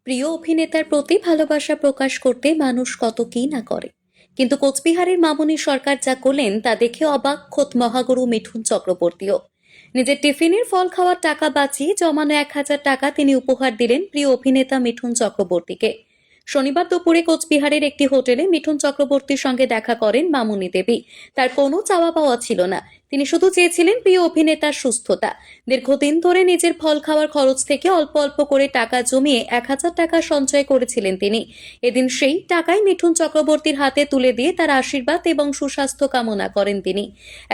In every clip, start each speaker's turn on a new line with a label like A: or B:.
A: প্রিয় অভিনেতার প্রতি ভালোবাসা প্রকাশ করতে মানুষ কত কি না করে, কিন্তু কোচবিহারের মামনি সরকার যা করলেন তা দেখে অবাক খোদ মহাগুরু মিঠুন চক্রবর্তীও। নিজের টিফিনের ফল খাওয়ার টাকা বাঁচিয়ে জমানো 1,000 টাকা তিনি উপহার দিলেন প্রিয় অভিনেতা মিঠুন চক্রবর্তীকে। শনিবার দুপুরে কোচবিহারের একটি হোটেলে মিঠুন চক্রবর্তীর সঙ্গে দেখা করেন মামনি দেবী। তার কোনো চাওয়া পাওয়া ছিল না, তিনি শুধু চেয়েছিলেন প্রিয় অভিনেতার সুস্থতা। দীর্ঘদিন ধরে নিজের ফল খাওয়ার খরচ থেকে অল্প অল্প করে টাকা জমিয়ে 1,000 টাকা সঞ্চয় করেছিলেন তিনি। এদিন সেই টাকাই মিঠুন চক্রবর্তীর হাতে তুলে দিয়ে তার আশীর্বাদ এবং সুস্বাস্থ্য কামনা করেন তিনি।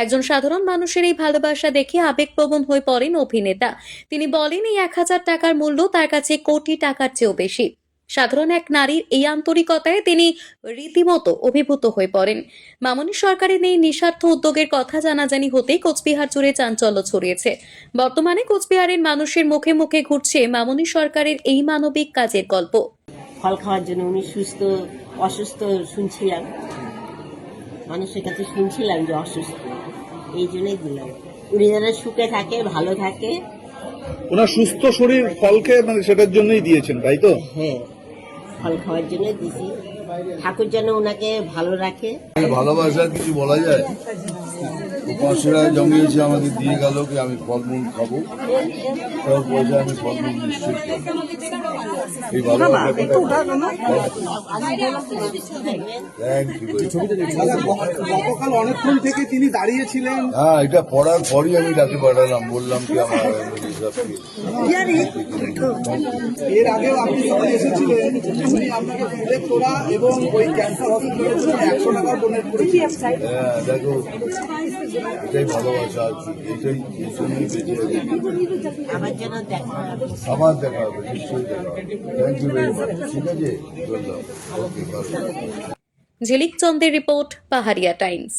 A: একজন সাধারণ মানুষের এই ভালোবাসা দেখে আবেগপ্রবণ হয়ে পড়েন অভিনেতা। তিনি বলেন, এই 1,000 টাকার মূল্য তার কাছে কোটি টাকার চেয়েও বেশি। সাধারণ এক নারীর এই আন্তরিকতায় তিনি রীতিমতো অভিভূত হয়ে পড়েন। মামনি সরকারের এই নিঃস্বার্থ উদ্যোগের কথা জানাজানি হতেই কোচবিহার জুড়ে চাঞ্চল্য ছড়িয়েছে। বর্তমানে কোচবিহারের মানুষের মুখে মুখে ঘুরছে মামনি সরকারের এই মানবিক কাজের গল্প।
B: ফল খাওয়ার জন্য উনি অসুস্থ শুনছিলাম, মানুষের কাছে শুনছিলাম যে অসুস্থ, এই জন্যই দিলাম। উনি যেন সুখে থাকে, ভালো থাকে।
C: ওনার সুস্থ শরীর ফল খেয়ে মানে সেটার জন্যই দিয়েছেন, তাই তো?
B: হ্যাঁ, ফল খাওয়ার জন্য দিছি। ঠাকুর যেন ওনাকে ভালো রাখে।
D: ভালোবাসার কিছু বলা যায়? ও 500 টাকা জমিয়েছে, আমাদের দিয়ে গেল কি আমি ফলমূল খাবো, তার পয়সা আমি ফলমূল নিশ্চয়ই খাবো। এই ভালোবাসা
C: গতকাল অনেকক্ষণ থেকে তিনি দাঁড়িয়েছিলেন।
D: হ্যাঁ, এটা পড়ার পরই আমি ডাকে পাঠালাম, বললাম কি আমার
C: এর আগেও আপনি যখন এসেছিলেন উনি আপনাকে ফুলের তোড়া এবং ওই ক্যান্সার হসপিটালের জন্য 100 টাকা ডোনেট করেছিলেন।
D: হ্যাঁ, দেখো এটাই ভালোবাসা আর কি, এটাই এই জন্যই বেঁচে আছে।
B: আমার জন্য দেখা হবে।
D: আবার দেখা হবে, নিশ্চয়ই দেখা হবে। Thank you very much. ঠিক আছে, ধন্যবাদ। ওকে,
A: ঝিলিক চন্দের রিপোর্ট, পাহাড়িয়া টাইমস।